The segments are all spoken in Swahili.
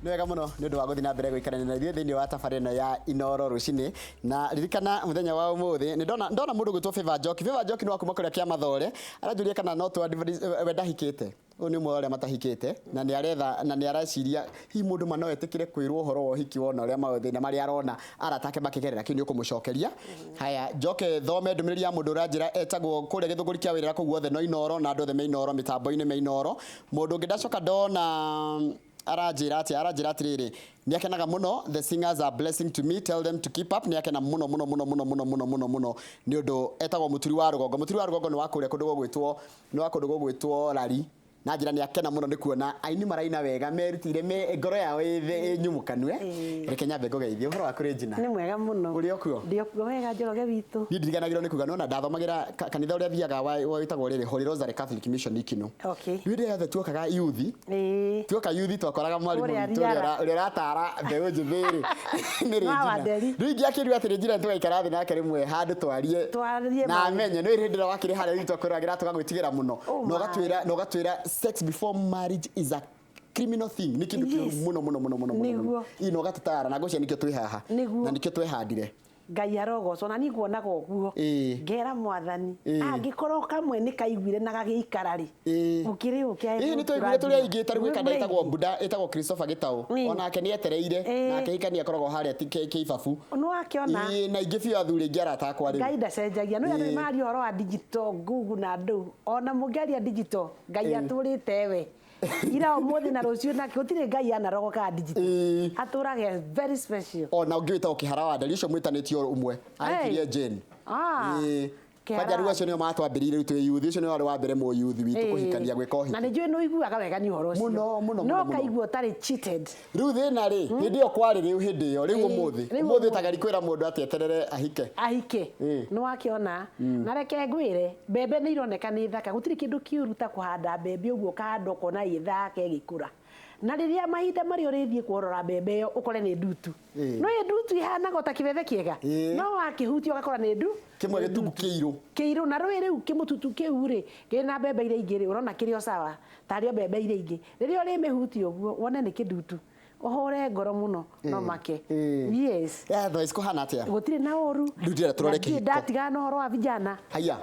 Nĩ wega mũno nĩ ũndũ wa gũthiĩ na mbere gũikarania na ithuĩ thĩinĩ wa tabarĩra ya Inooro rũcinĩ na ririkana mũthenya wa ũmũthĩ nĩ ndona mũndũ gwĩtwo Favor Njoki. Favor Njoki nĩ wa kuma kũrĩa kĩa Mathore, aranjũria kana no we ndahikĩte. Ũyũ nĩ ũmwe wa arĩa matahikĩte na nĩ aretha na nĩ areciria hihi mũndũ ma no etĩkĩre kwĩrwo ũhoro wa ũhiki wona ũrĩa maũthĩna marĩa arona arata ake makĩgerera kĩu nĩ ũkũmũcokeria. Haya, njoke thome ndũmĩrĩri ya mũndũ ũranjĩra etagwo kũrĩa Gĩthũngũri kĩa Wĩrĩra kũu othe no Inooro na andũ othe me Inooro mĩtambo-inĩ me Inooro. Mũndũ ũngĩ ndacoka ndona aranjĩra atĩrĩrĩ nĩ akenaga mũno, the singers are blessing to me, tell them to keep up. Nĩ akena mũno nĩ ũndũ etagwo Mũturi wa Rũgongo. Mũturi wa Rũgongo nĩ wa kũrĩa kũndũ gũgwĩtwo Rari na njĩra nĩ akena mũno nĩ kuona aini maraina wega merutĩire ngoro yao nyumukanue. Reke nyambe ngũgeithie ũhoro wa kũrĩ njina. Nĩ mwega mũno. Ũrĩ okuo? Ndĩ okuo wega Njoroge witũ. Niĩ ndiriganagĩrwo nĩ kuga nona ndathomagĩra kanitha ũrĩa thiaga wĩtagwo rĩrĩ Holy Rosary Catholic Mission Ikino. Okay. Hĩndĩ yothe tuokaga yuthi. Tuoka yuthi twakoraga mwarimũ witũ ũrĩa ratara mbeũ njĩthĩ nĩ Regina. Rĩu ingĩakĩrua atĩ Regina tũgaikara thĩ nake rĩmwe handũ twarie na amenye nĩ hĩndĩ ĩrĩa wakĩrĩ harĩa ritũ akwĩragĩra tũgagwĩtigĩra mũno na ũgatwĩra sex before marriage is a criminal thing. Nĩ kĩndũ kĩũru mũno ino gatutara na ngũcia nĩkĩo twĩ haha na nĩkĩo twehandire. Ngai arogocwo na nĩ nguonaga ũguo ngera Mwathani angĩkorwo kamwe nĩ kaiguire na gagĩikara rĩ ũkĩrĩ ũkĩa nĩ tũiguire tũrĩa ingĩ tarĩ gwĩkanda etagwo Buda etagwo Christopher Gĩtaũ onake nĩ etereire nake hikania akoragwo harĩa kĩibabu nĩ wakĩona na ingĩ biũ athuri ingĩ arata akwa rĩu Ngai ndacenjagia nĩ andũ mari ũhoro wa digital Google na andũ ona mũngĩaria digital Ngai atũrĩte we ira ũmũthĩ na rũciũ nake gũtirĩ Ngai anarogoka digital atũrage very special ona ũngĩ wĩtagwo Kĩhara wa Nderi ũcio mwĩtanĩtio ũmwe ahikirie Jane Kwanja rĩu acio nĩo matwambĩrĩire rĩu twĩ youth ũcio nĩ wari wa mbere mo youth witũ kũhikania gwĩka ũhiki na nĩ njũĩ nĩ ũiguaga wega nĩ ũhoro ũcio no kaigua ũtarĩ cheated rĩu thĩna rĩ hĩndĩ ĩyo kwarĩ hĩndĩ ĩyo rĩu ũmũthĩ tagari kwĩra mũndũ atĩ eterere ahike nĩ wakĩona na reke ngwĩre mbembe nĩ ironeka nĩ thaka gũtirĩ kĩndũ kĩũru ta kũhanda mbembe ũguo kahanda ũkona ĩthaka ĩgĩkũra na rĩrĩa mahinda marĩ ũrĩthiĩ kuorora mbembe ĩyo ũkore nĩ ndutu no ĩ ndutu ihanaga ta kĩbebe kĩega no wakĩhutia ũgakora nĩ ndu kĩmwe gĩtubu kĩirũ na rũĩ rĩu kĩmũtutu kĩu rĩ kĩna mbembe iria ingĩ rĩ ũrona kĩrĩ o sawa tarĩ mbembe iria ingĩ rĩrĩa ũrĩ mĩhuti ũguo wone nĩ kĩndutu ohore ngoro mũno no make yes tho iskũhana atĩa gũtirĩ na ũru ndutĩra tũrore kĩhiko ndatigana na ũhoro wa vijana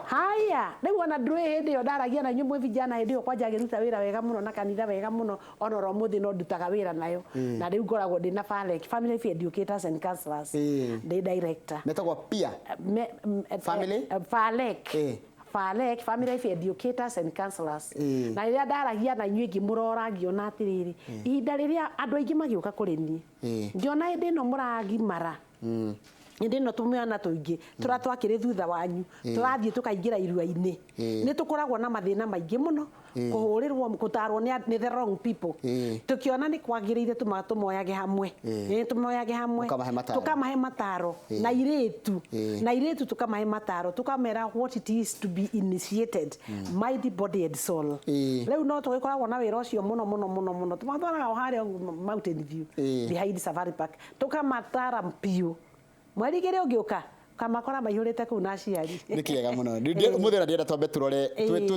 haya rĩu ona ndũĩ hĩndĩ ĩyo ndaragia na inyuĩ vijana hĩndĩ ĩyo kwanja ngĩruta wĩra wega mũno na kanitha wega mũno ona ro mũthĩ no ndutaga wĩra nayo na rĩu ngoragwo ndĩ na Family Life Educators and Counselors ndĩ director metagwo PIA FALEC Family Life Educators and Counselors na rĩrĩa ndaragia na inyuĩ ngĩmũrora ngĩona atĩrĩrĩ ihinda rĩrĩa andũ aingĩ magĩũka kũrĩ niĩ ngĩona hĩndĩ ĩno mũragimara hĩndĩ ĩno tũmĩana tũingĩ twakĩrĩ thutha wanyu tũrathiĩ tũkaingĩra irua-inĩ nĩ tũkoragwo na mathĩna maingĩ mũno kũhũrĩrwo gũtarwo nĩ the wrong people tũkĩona nĩ kwagĩrĩire tũmoyage hamwe tũkamahe mataro na irĩtu tũkamahe mataro tũkamera what it is to be initiated mind body and soul rĩu no tũgĩkoragwo na wĩra ũcio mũno tũmatwaraga harĩa Mountain View behind Safari Park tũkamatara piũ mweri igĩrĩ ũngĩũka kamakora maihũrĩte kũu na aciari nĩ kĩega mũno mũthĩ ndĩrenda twambe tũrore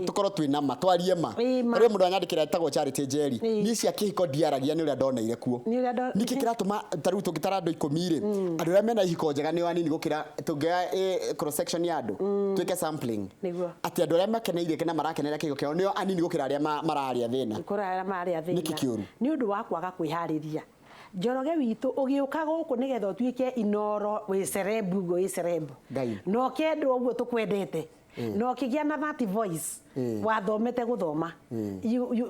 tũkorwo twĩna ma twarie ma rĩu mũndũ anyandĩkĩra etagwo Charity Njeri niĩ cia kĩhiko ndiaragia nĩ ũrĩa ndoneire kuo nĩkĩ kĩratũma tarĩu tũngĩtara andũ 10 rĩ andũ arĩa mena ihiko njega nĩ anini gũkĩra tũngĩoya cross section ya andũ twĩke sampling atĩ andũ arĩa makeneire na marakenerera kĩhiko kĩao nĩo anini gũkĩra arĩa mararĩa thĩna nĩkĩ kĩũru nĩ ũndũ wa kwaga kwĩharĩria Njoroge witũ ũgĩũka gũkũ nĩgetha ũtuĩke Inooro wĩ cerebu no kĩndũ ũguo tũkwendete no kĩgĩa na that voice wathomete gũthoma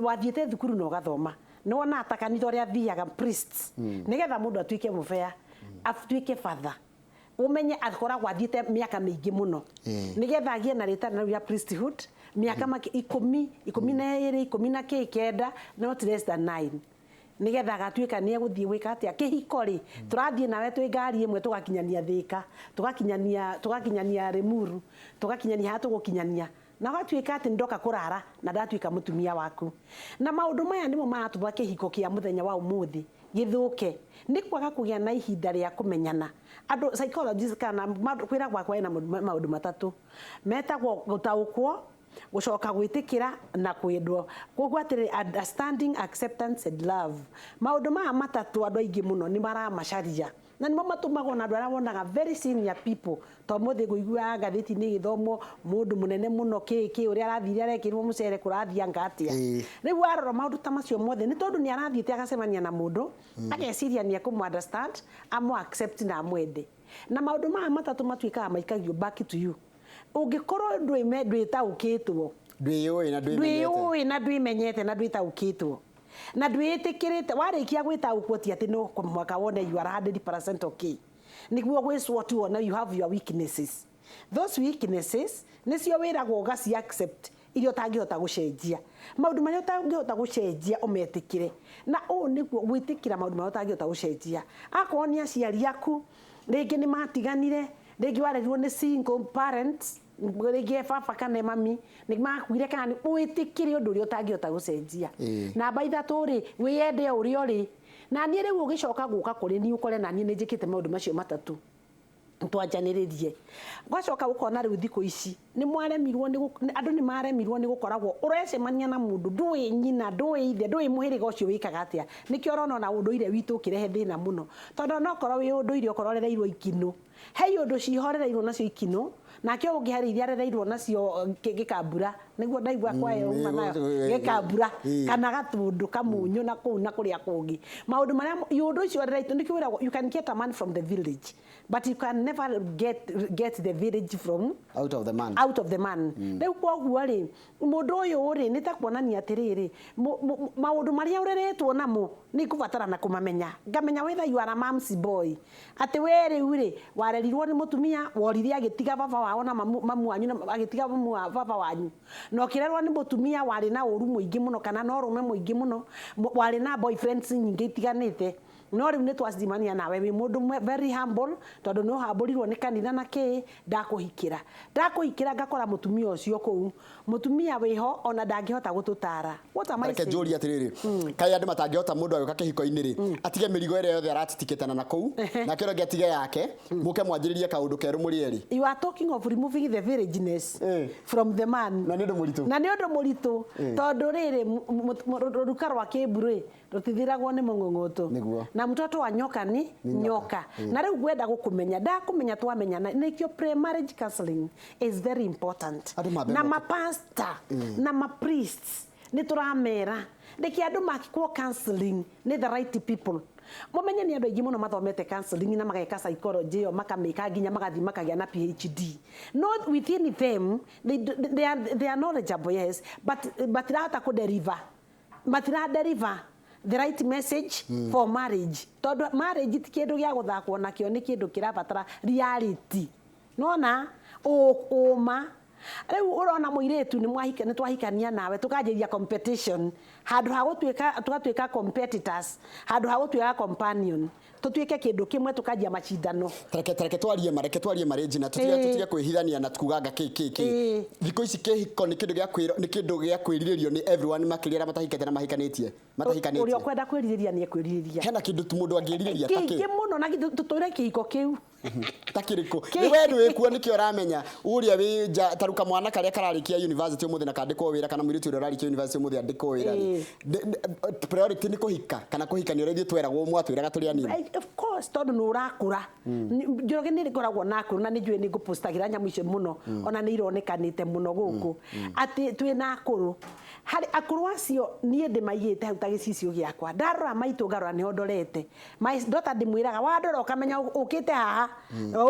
wathiĩte thukuru na ũgathoma nĩ wona ta kanitha ũrĩa thiaga priests nĩgetha mũndũ atuĩke mũbea atuĩke father ũmenye akoragwo athiĩte mĩaka mĩingĩ mũno nĩgetha agĩe na rĩtana rĩa priesthood mĩaka 10 12 19 not less than 9 nĩgetha agatuĩka nĩ egũthiĩ gwĩka atĩa kĩhiko rĩ tũrathiĩ nawe twĩ ngari ĩmwe tũgakinyania Thĩka tũgakinyania Rĩmuru tũgakinyania tũgũkinyania na gatuĩka atĩ ndoka kũrara na ndatuĩka mũtumia waku na maũndũ maya nĩmo maratũma kĩhiko kĩa mũthenya wa ũmũthĩ gĩthũke nĩ kwaga kũgĩa na ihinda rĩa kũmenyana andũ psychologists kana kwĩra gwakwa ena maũndũ matatũ metagwo gũtaũkwo gucoka gwitikira na kwendwo koguo atiri understanding, acceptance and love. Maundu maya matatu andu aingi muno ni maramacaria na nimo matumagwo na andu aria wonaga very senior people to muthi guigua ngathiti ni githomo mundu munene muno kiki uria arathire arekirwo mucere kurathia ngatia riu arora maundu ta macio mothe ni tondu ni arathiite agacemania na mundu ageciria ni akumu understand amu accept na amwende na maundu maya matatu matuikaga maikagio back to you ungikorwo ndwitaukitwo ndwiyui na ndwimenyete na ndwitaukitwo na ndwitikirite warikia gwitaukwo ti ati no mwaka wone you are 100% okay niguo gwicwo tu wona you have your weaknesses. Those weaknesses nicio wiragwo gaci accept irio tangihota gucenjia maundu maria tangihota gucenjia umetikire na niguo gwitikira maundu maria tangihota gucenjia akorwo ni aciari aku ringi ni matiganire ringi warerirwo ni single parents ringi baba kana mami ni makuire kana ni witikire undu uria utangihota gucenjia na mba ithatu ri wiyende uria uri na ni riu ugicoka guka kuri ni ukore na ni njikite maundu macio matatu twanjaniririe gwacoka gukona riu thiko ici ni mwaremirwo ni andu ni maremirwo ni gukoragwo urecemania na mundu ndui nyina ndui ithe ndui muhiriga ucio wikaga atia nikio rona na unduire witu kirehe thina muno tondu no korwo wi unduire ukororereirwo ikino hei undu cihorereirwo nacio ikino na kio ungiharithia rereirwo nacio gikambura niguo ndaigua kwayo uma nayo gikambura kana gatundu kamunyu na kuu na kuria kungi maundu maria undu icio rereitwo nikio wira you can get a man from the village but you can never get the village from out of the man riu koguo ri mundu uyu ri ni ta kuonania atiriri maundu maria ureretwo namo ni kubatara na kumamenya ngamenya whether you are a mom's boy ati we riu ri warerirwo ni mutumia worire agitiga baba wao na mamu wanyu agitiga mamu wa baba wanyu no kirerwo ni mutumia wari na uru muingi muno kana no rume muingi muno wari na boyfriends nyingi itiganite no riu ni twacimania nawe wi mundu very humble tondu no hamburirwo ni kanitha na ki ndakuhikira ngakora mutumia ucio kuu mutumia wiho ona ndangihota gututara what am I saying njuri atiriri kai andu matangihota mundu ayoka kihiko-ini ri atige mirigo ire yothe aratitikitana na kuu na kiro ngiatige yake muke mwanjiririe kaundu keru murieri you are talking of removing the villageness from the man na ni undu muritu tondu riri ruka rwa kiburi rutithiragwo ni mung'ung'utu na mtoto wa nyoka ni nyoka na riu gwenda gukumenya ndakumenya twamenyana nikio pre-marriage counseling is very important na mapasta na mapriests ni turamera ndiki andu makikwo counseling ni the right people mumenye ni andu aingi muno mathomete counseling na mageka psychology o makameka nginya magathi makagia na PhD not within them they are knowledgeable yes but rahota ku deliver the right message for marriage tondu marriage ti kindu gia guthakwo nakio ni kindu kirabatara reality nona uma riu urona muiretu ni twahikania nawe tukanjiria competition handu ha gutwika competitors handu ha gutwika companion tutuike kindu kimwe tukanjia macindano tareke twarie marriage na tutige kwihithania na tukuganga kiki thiko ici kihiko ni kindu gia kwiriririo ni everyone makiriera matahikete na mahikanitie uri okwenda kwiririria ni ekwiririria hena kindu mundu angiririria taki muno na tuture kihiko kiu takiriko ni wewe wikuo nikio ramenya uria wi taruka mwana karia kararikia university umuthi na kandikwo wira kana mwiritu uria rarikia university umuthi andikwo wira priority ni kuhika kana kuhikania uria tweragwo mwatwiraga turi anini of course tondu ni urakura njoroge ni rikoragwo nakuru na ni njue ni ngupostagira nyamu icio muno ona ni ironekanite muno guku ati twina akuru hari akuru acio nie ndimaigite hau tagicicio giakwa ndarora maitu ngarora ni ondorete my daughter ndimwiraga wandora ukamenya ukite haha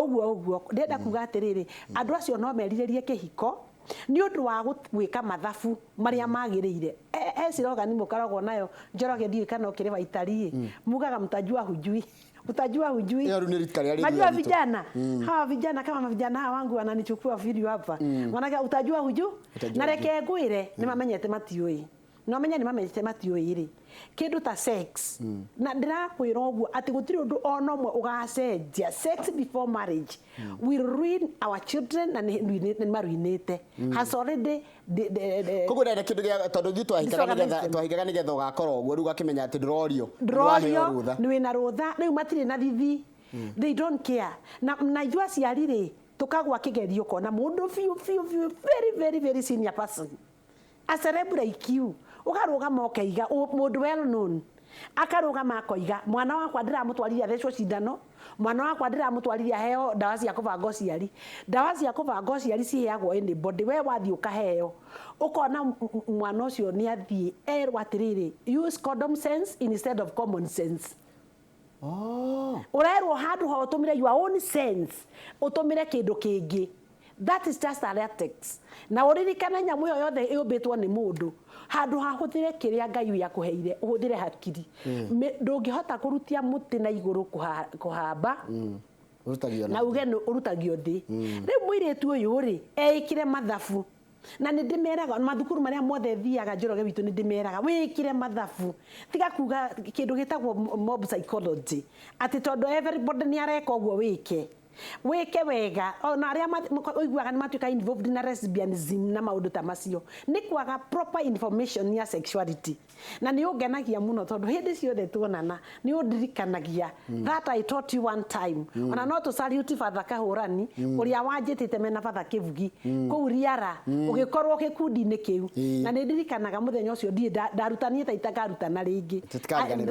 uguo ndenda kuga atiriri andu acio no meriririe kihiko ni undu wa gwika mathabu maria magirire siroga ni mukaragwo nayo njoroge ndii kana ukire waitari mugaga mtajua hujui najua vijana hawa vijana kama vijana hawa wangu wananichukua video hapa wanaga utajua hujui na reke ngwire ni mamenyete matiui no menya ni mamenyete matiui ri kindu ta sex na ndirakwira uguo ati gutiri undu ono mwe ugacenjia sex before marriage will ruin our children and ni maruinite has already koguo ndenda kindu gia tondu thitu twahikaga ni getha ugakorwo uguo ruga kimenya ati ndrorio ni wina rutha riu matire na thithi they don't care na ithua ciari ri tukagwa kigerio kona mundu fiu very senior person a celeb like you ukarugama ukaiga mundu well known akarugama akoiga mwana wakwa ndiramutwarithia thecwo cindano mwana wakwa ndiramutwarithia heo dawa cia kubanga uciari dawa cia kubanga uciari ciheagwo anybody we wathi ukaheo ukona mwana ucio ni athie erwa atiriri use condom sense instead of common sense. Urerwo handu ho utumire your own sense utumire kindu kingi. That is just heretics. Na uririkana nyamu yo yothe iumbitwo ni mundu handu hahuthire kiria Ngai yakuheire uhuthire hakiri ndungihota kurutia muti na iguru kuhamba na uge urutagio thi riu muiritu uyu ri eikire mathabu na ni ndimeraga mathukuru maria mothe thiaga Njoroge witu ni ndimeraga wikire mathabu tiga kuga kindu gitagwo mob psychology ati tondu everybody ni areka uguo wike wega ona aria oiguaga ni matuika involved na lesbianism na maundu ta macio ni kwaga proper information ya sexuality na ni ungenagia muno tondu hindi ciothe tuonana ni undirikanagia that I taught you one time ona no to salute Father Kahurani uria wanjitite mena Father Kivugi ku riara ugikorwo gikundi-ini kiu na ni ndirikanaga muthenya ucio ndie ndarutanie ta itakarutana ringi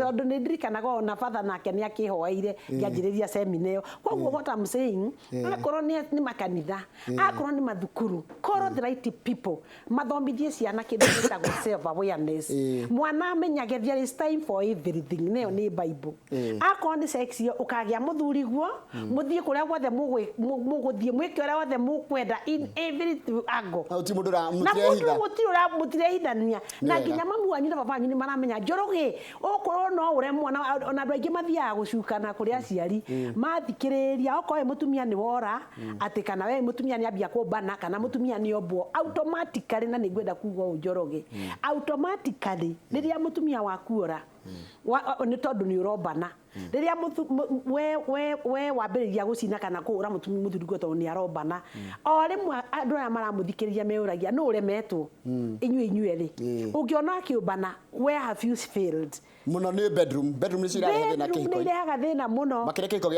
tondu ni ndirikanaga ona Father nake ni akihoeire ngianjiriria seminar iyo koguo what I'm saying akorwo ni makanitha akorwo ni mathukuru call the right people mathomithie ciana kindu gitagwo self awareness mwana amenyage there is time for everything neo ni Bible akorwo ni sex yo ukagia muthuri guo muthie kuria guothe muguthie mwike uria guothe mukwenda in every angle uti mundu ra mutirehithania na nginya mamu wanyu na baba wanyu ni maramenya Njoroge okorwo no ure mwana ona andu aingi mathiaga gucukana kuria aciari mathikiriria okoe mutumia ni wora ati kana we mutumia ni ambia kumbana kana mutumia ni obwo automatically na ningwenda kuga Njoroge automatically riria mutumia wakuora ni tondu ni urombana riria we wambiriria gucina kana kuura mutumia muthuri tondu ni arombana o rimwe andu aya maramuthikiriria meuragia no uremetwo inyue ri ungiona akiumbana where have you failed muno ni bedroom ni ciraga thina kihiko ni iraga thina muno makire kihiko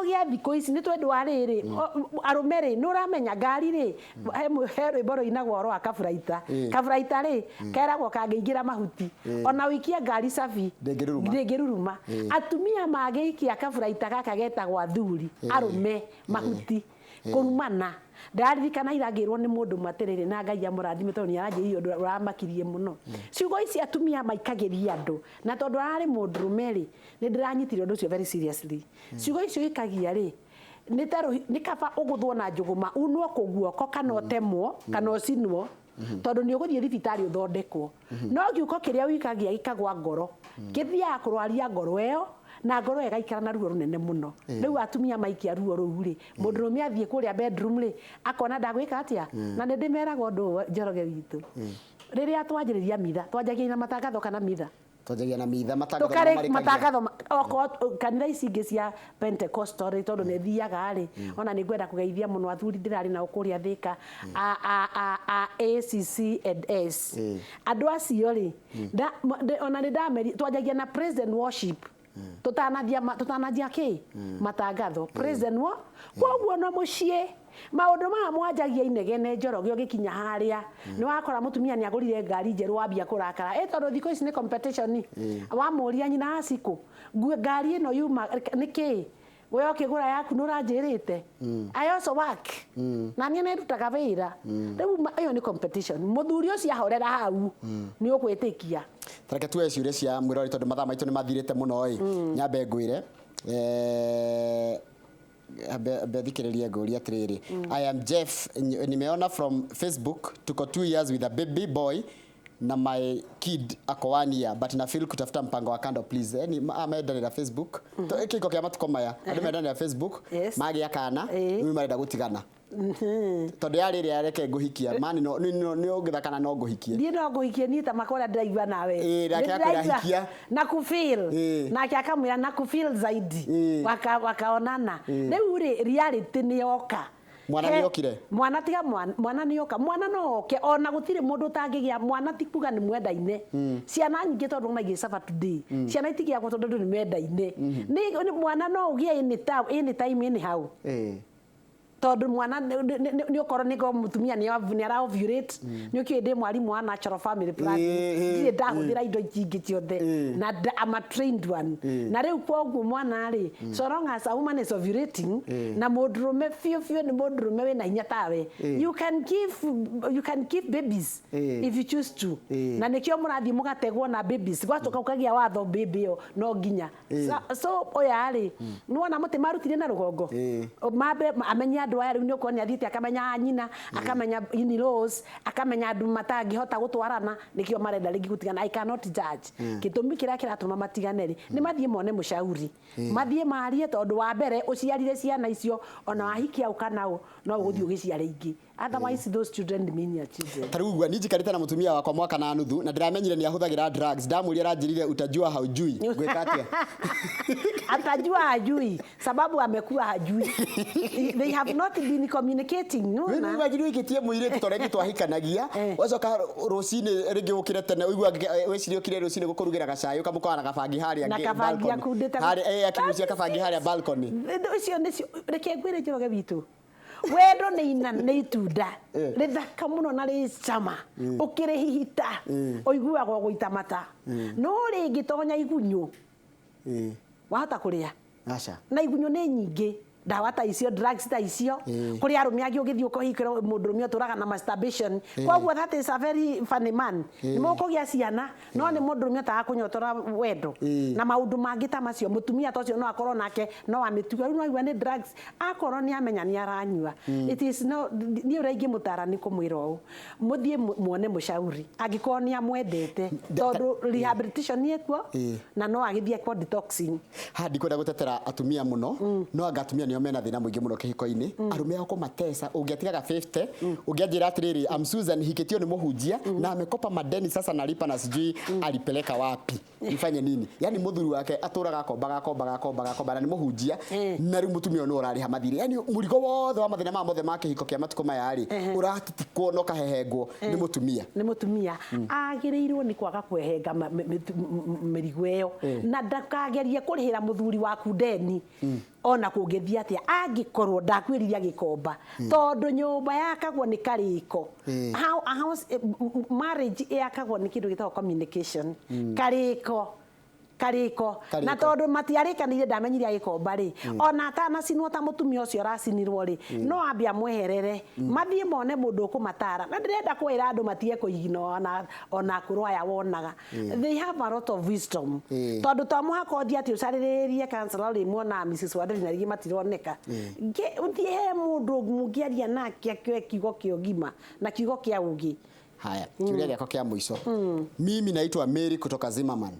gia thiko ici ni twendu wa riri arumeri no ramenya ngari ri he boro inagwo ro akafuraita ri keragwo kangeingira mahuti ona wikia ngari safi ndengiruruma atumia magiikia kafuraita gaka getagwa thuri arume mahuti kurumana ndaririkana iragirwo ni mundu matiriri na Ngai amurathime tondu ni aranjirie undu uramakirie muno ciugo ici atumia maikagiria andu na tondu arari mundu rumeri ni ndiranyitire undu ucio very seriously ciugo icio ikagia ri ni kaba uguthwo na njuguma unwo kuguoko kana utemwo kana ucinwo tondu ni uguthie thibitari uthondekwo no giuko kiria wikagia gikagwa ngoro githia kurwaria ngoro iyo na ngoro igaikara na ruo runene muno riu atumia maikia ruo ruu ri mundu rumia athie kuria bedroom ri akona ndagwika atia na ni ndimeraga undu Njoroge witu riria twanjiriria mitha twanjagia na matangatho kana mitha twanjagia na mitha matangatho kanitha ici ingi cia Pentecostal tondu ni thiaga ri ona ni ngwenda kugeithia muno athuri ndirari na ukuria Thika ACC and S andu acio ri ona ni ndameri twanjagia na praise and worship tutanajia ki matangatho president wo koguo no mucie maundu ma mwanjagia inegene Njoroge ugikinya haria ni wakora mutumia ni agurire ngari njeru wambia kurakara tondu thiko ici ni competition wa muria nyina asiku ngari ino yuma niki we ukigura yaku nuranjirite I also work na ni nirutaga wira riu iyo ni competition muthuri ucio ahorera hau ni ukwitikia tareke tuwe ciuria cia mwirori tondu mathaa maitu ni mathirite muno nyambe ngwire thikiririe nguri atiriri I am Jeff nimeona from Facebook tuko 2 years with a baby boy na my kid ako 1 year but na feel kutafuta mpango wa kando please ni ameenda Facebook kiko kia matuko maya ameenda na Facebook magi akana mimi marenda gutigana tondu ya riri areke nguhikia mani no ugithakana no nguhikie ndie no nguhikie ni ta makora ndiraigua nawe ndirahikia na ku feel na kia kamwira na ku feel zaidi wakaonana riu reality ni yoka mwana ni okire mwana tiga mwana ni yoka mwana no ke ona gutire mundu tangigia mwana tikuga ni mwendaine ciana nyingi tondu na gicafa today ciana itigia ko tondu ni mwendaine ni mwana no ugie ni time ni hau tondu mwana ni ukoro ni go mutumia ni ara ovulate ni ukio ndi mwarimu wa natural family planning ndi ndahuthira indo jingi ciothe na I'm a trained one na riu kwoguo mwana ri so long as a woman is ovulating na mudrume fio ni mudrume we na hinya tawe you can give babies if you choose to na nikio murathi mugategwo na babies gwatoka ukagia watho baby yo no nginya so oya ri ni wona muti marutire na rugongo mabe amenya andu aya riu ni ukoni athite akamenya nyina akamenya in-laws akamenya andu matangihota gutwarana nikio marenda ringi gutigana I cannot judge gitumi kiria kiratuma matiganeri ni mathie mone mushauri mathie marie tondu wa mbere uciarire ciana icio ona wahikia ukanao no guthii ugiciare ingi otherwise those children remain your children. Tarugwa ni jikarite na mutumia wakwa mwaka na nuthu na ndiramenyire ni ahuthagira drugs ndamuria ranjirire utajua haujui gweka atia atajua hajui sababu amekuwa hajui they have not been communicating no na wewe wajiri ikitie muire tutorege twahikanagia wacoka rucini ringi ukire tene uigua weciri ukire rucini gukurugira gacayo kamukwana gabangi haria na kabangi akundite haria akirucia kabangi haria balcony icio nicio reke ngwire Njoroge witu wendo ni itunda rithaka muno na ri cama ukire hihita uiguagwo guita mata no ringi tonya igunyu wahota kuria acha na igunyu ni nyingi dawa ta icio drugs ta icio kuri arumi agi ugithi ukohikira mundurumi uturaga na masturbation kwoguo that is a very funny man ni mukugia ciana no ni mundurumi utaga kunyotora wendo na maundu mangi ta macio mutumia tocio no akorwo nake no amituga no igwa ni drugs akorwo ni amenya ni aranyua it is no ni uraingi mutara ni kumwira u muthie muone mushauri agikorwo ni amwendete tondu rehabilitation ni ekuo na no agithie kwa detoxing hadi kwenda gutetera atumia muno no agatumia ni mena thina mwingi muno kihiko-ini arume ako matesa ungiatigaga 50 ungianjira atiriri am Susan hiketio ni muhunjia na amekopa madeni sasa nalipa na sijui alipeleka wapi nifanye nini yani muthuri wake aturaga kombaga na ni muhunjia na riu mutumia no urariha mathiri yani murigo wothe wa mathina mothe ma kihiko kia matuko maya ri uratitikwo no kahehengwo ni mutumia agirirwo ni kwaga kwehenga mirigo iyo na ndakagerie kurihira muthuri waku deni ona kungithia atia angikorwo ndakwiriria gikomba tondu nyumba yakagwo ni kariko how marriage yakagwo ni kindu gitagwo communication kariko na tondu matiarikanire ndamenyire agikomba ri ona atana sinwo ta mutumia ucio racinirwo ri no ambia mweherere mathie mone mundu ukumatara na ndirenda kwira andu matie kuigina ona kurwaya wonaga they have a lot of wisdom tondu to muhako thia ati ucariririe counselor rimwe na Mrs. Wadri na rigi matironeka thie mundu mungiaria nake akioe kiugo kio gima na kiugo kia ugi. Haya, kiuria giako kia mwisho. Mimi naitwa Mary kutoka Zimmerman.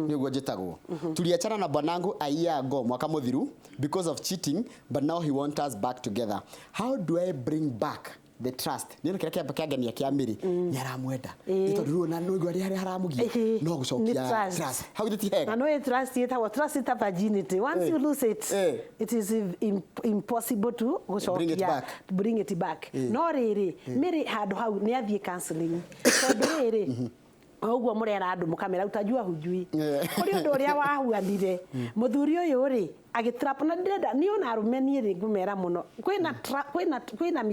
Niguo njitagwo. Tuliachana na bwanangu a year ago mwaka muthiru because of cheating, but now he wants us back together. How do I bring back the trust? Nino kira kia gania kia Mary ni aramwenda. Itondu na no igwa ri haramugia no gucokia trust. How did he hang? Na no trust it how trust it virginity. Once you lose it, it is impossible to bring it back. No riri Mary handu hau ni athie counseling. Tondu riri oguo murera andu mukamera utajua hujui kuri undu uria wahuanire muthuri uyu ri agitrap na ndenda ni ona arume ni ri ngumera muno kwina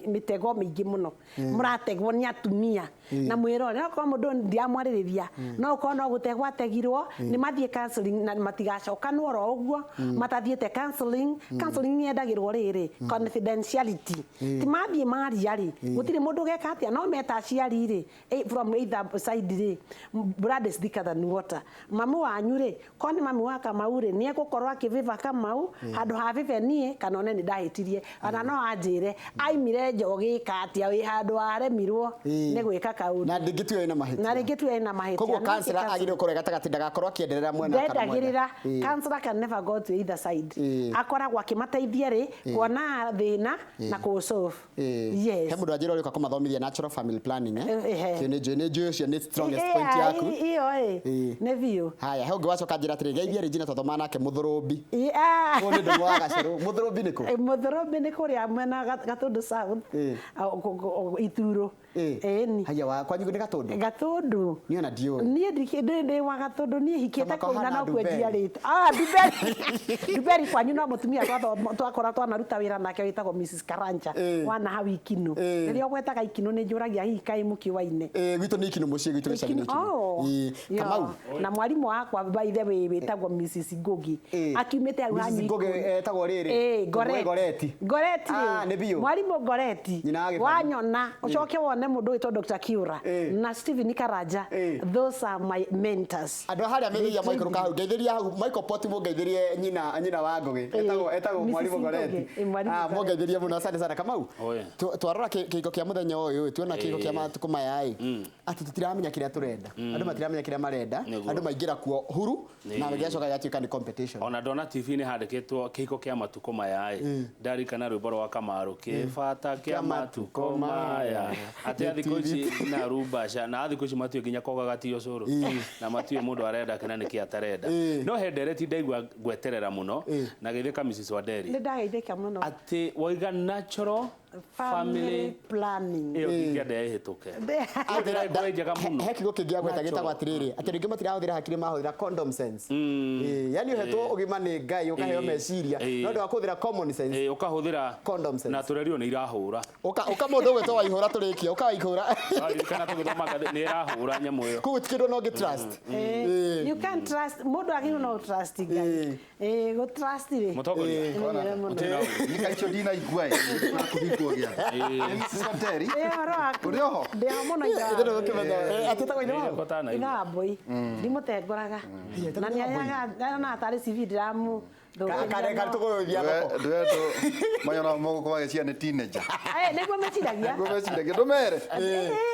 mitego mingi muno murategwo ni atumia na mwiro ri ko mundu ndiamwaririria no ko no gutegwo ategirwo ni mathie counseling na matigacoka no ro uguo matathiete counseling ni endagirwo riri confidentiality ti mathie maria ri gutire mundu geka atia no meta ciari ri from either side ri blood is thicker than water mamu wanyu ri ko ni mami wa Kamau ri ni egukorwo akiviva Kamau handu ha vive nie kana one ni ndahitirie ana no anjire aimire njogi katia wi handu aremirwo ni gwika kaundu na ndingitue ina mahiti koguo counselor agire kurega tagati ndagakorwo akienderera mwena kana ndagirira counselor can never go to either side akoragwo akimateithia ri kuona thina na ku solve yes he mundu ajira uri kumathomithia natural family planning kene jo cio ni strongest point yaku iyo ne view haya he ungi wacoka njira atiri geithia Regina tothoma nake muthurumbi ko ni ndu mwaga cero muthurumbi niko muthurumbi ni kuria mwena gatundu south ituro Eni. Haya wa kwanyu ni Gatundu. Gatundu. Ni ona dio. Niĩ ndĩ wa Gatundu niĩ hikĩte kũina no kwendia rĩtwa. Nduberi. Nduberi kwanyu no mũtumia twakora twanaruta wĩra nake wĩtagwo Mrs. Karanja wana hau Ikino. Rĩrĩa ũgwetaga Ikino nĩ njũragia hihi kaĩ mũkĩoaine. Gwitũ nĩ Ikino mũciĩ gwitũ gĩcagi-inĩ Ikino. Kamau. Na mwarimũ wakwa baithe wĩtagwo Mrs. Ngogi. Akiumĩte hau hanyu. Mrs. Ngogi etagwo rĩrĩ. Goreti. Goreti. Nĩ biũ. Mwarimũ Goreti. Wanyona ũcoke wone mũndũ wĩtwo Dr. Kiura na Stephen Karanja. Those are my mentors. Andũ harĩa mĩthia maikũrũka hau ngeithĩria hau Michael Poti mũngeithĩrie nyina wa Ngogi etagwo mwarimũ Goreti. Mũngeithĩrie mũno asante sana Kamau. Twarora kĩhiko kĩa mũthenya ũyũ tuona kĩhiko kĩa matukũ maya atĩ tũtiramenya kĩrĩa tũrenda. Andũ matiramenya kĩrĩa marenda. Andũ maingĩra kuo huru na gĩacoka gĩatuĩka nĩ competition. Ona ndona TV nĩ handĩkĩtwo kĩhiko kĩa matukũ maya ndarikana rwĩmbo rwa Kamaru kĩbata kĩa matukũ maya atĩ thikũ ici na rumbasha na thikũ ici matuĩ nginya kogaga ti ũcũrũ na matuĩ mũndũ arenda kana nĩkĩ atarenda no hendereti ndaigua ngweterera mũno na gĩthĩka Mrs. Wanderi nĩ ndageithĩka mũno atĩ waiga natural family planning iyo ingĩenda ĩhĩtũke he kiugo kĩngĩ agweta gĩtagwo atĩrĩrĩ atĩ rĩngĩ matirahũthĩra hakiri mahũthĩra condom sense yani ũhetwo ũgima nĩ Ngai ũkaheo meciria no ndũ wakũhũthĩra common sense ũkahũthĩra condom sense na tũrerio nĩ irahũra ũka mũndũ ũgwĩtwo Waihũra tũrĩkia ũkawaihũra kana tũgĩthoma nĩ irahũra nyamũ ĩyo kũu ti kĩndũ no gĩtrust you can trust mũndũ agĩrĩirwo no trust Ngai go trust rĩ mũtongoria nĩ kaicho dina igua kũhingwo gĩa Wanderi ũrĩ oho ndĩho mũno atĩ tagwo ina boy ndimũtengoraga na nĩ ayaga na atarĩ CV ndiramu kare tũgũthia thoko ndwendo mayona mũgũkũ wagĩcia nĩ teenager nĩguo meciragia ndũmere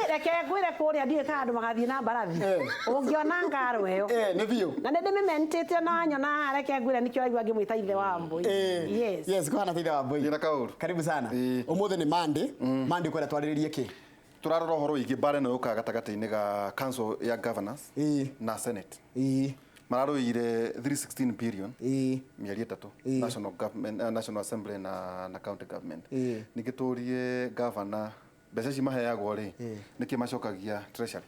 reke ngwĩre kũrĩa ndiĩ ka andũ magathiĩ na mbarathi ũngĩona ngaro ĩyo nĩ biũ na nĩ ndĩmĩmentĩte na nyona reke ngwĩre nĩkĩo aigua ngĩmwĩta ithe wa Mbũi yes kũhana ithe wa Mbũi nĩ kaũru karibu sana ũmũthĩ nĩ Monday kwenda twarĩrĩrie kĩ turarora ũhoro wĩgiĩ mbara ĩno yũkaga gatagatĩ-inĩ ga council ya governors na senate mararũire 316 billion mĩeri ĩtatũ national government national assembly na county government ningĩ tũrie governor mbeca ici maheagwo rĩ nĩkĩ macokagia treasury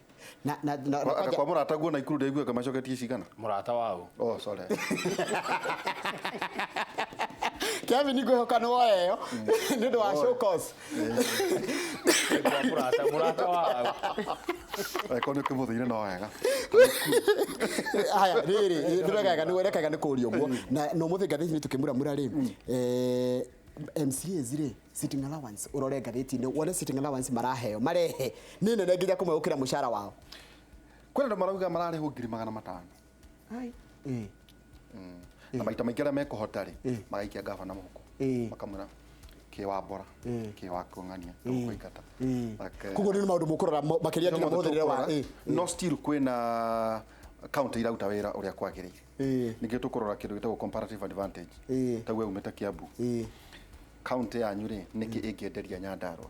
kwa mũrata guo na ikuru ndaiguaga macoketie cigana mũrata wao sorry Kevin ngwĩhoka nĩ woeyo nĩ ũndũ wa show cause mũrata wao ekono kĩmũthĩire no wega haya rĩrĩ ndĩrekaga nĩ kũũrio ũguo na no mũthĩ ngathĩti-inĩ tũkĩmuramura rĩ MCAs rĩ sitting allowance ũrore ngathĩti-inĩ wone sitting allowance maraheo marehe nĩ nene nginya kũmwe gũkĩra mũcara wao kwĩna andũ marauga mararĩhwo 500,000 na maita maingĩ arĩa mekũhota rĩ magaikia gavana mũhuko makamwĩra kĩ wa mbora kĩ wa kũng'ania kũingata koguo nĩ maũndũ mũkũrora makĩria nginya mũhũthĩrĩre wa no still kwĩna county irauta wĩra ũrĩa kwagĩrĩire ningĩ tũkũrora kĩndũ gĩtagwo comparative advantage taguo umĩte Kiambu county yanyu rĩ nĩkĩ ĩngĩenderia Nyandarua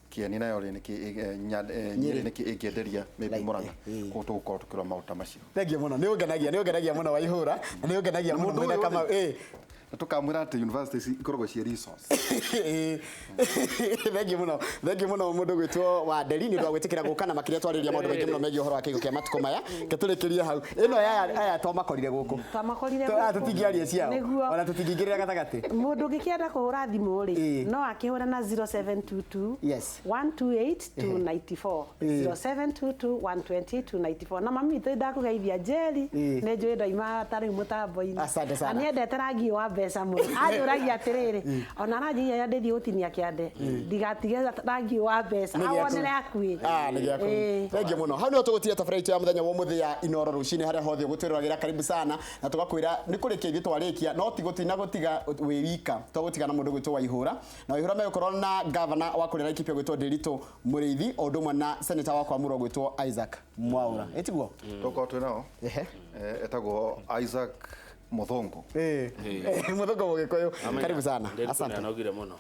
Kieni nayo rĩ nĩkĩ ĩngĩenderia maybe Murang'a koguo tũgũkorwo tũkĩrora maũndũ macio thengia mũno nĩ ũngenagia mũno Waihũra na nĩ ũngenagia mũno mwena kama na tukamwĩra atĩ universities ikoragwo ciĩ resource thengia mũno mũndũ gwĩtwo Wanderi nĩ ũndũ wa gwĩtĩkĩra gũka na makĩria twarĩrĩria maũndũ maingĩ mũno megiĩ ũhoro wa kĩhiko kĩa matukũ maya tũrĩkĩrie hau ĩno aya twamakorire gũkũ tũtingĩaria ciao ona tũtingĩingĩrĩra gatagatĩ mũndũ ũngĩkĩenda kũhũra thimũ rĩ no akĩhũra na 0722 128 294 na mami itũ ndakũgeithia Njeri nĩ njũĩ ndaima tarĩ mũtambo-inĩ na niendete rangi wa mbeca mũno anjũragia atĩrĩrĩ ona rangi ya ndĩthiĩ gũtinia kĩande ndigatige rangi wa mbeca awonere akuĩ nĩ gĩakũ thengia mũno hau nĩho tũgũtire tabarĩra itũ ya mũthenya wa ũmũthĩ ya Inooro rũcinĩ harĩa hothe ũgũtwĩroragĩra karibu sana na tũgakwĩra nĩ kũrĩkia ithuĩ twarĩkia no ti gũtina gũtiga wĩ wika twagũtiga na mũndũ gwĩtwo Waihũra na Waihũra megũkorwo na governor wa kũrĩa Laikipia gwĩtwo Nderitu Mũrĩithi o ũndũ ũmwe na senator wa Kwamũrwo gwĩtwo Isaac Mwaura ĩtiguo tũkorwo twĩnao etagwo Isaac Muthongo Muthongo Mũgĩkũyũ karibu sana asante nogire mũno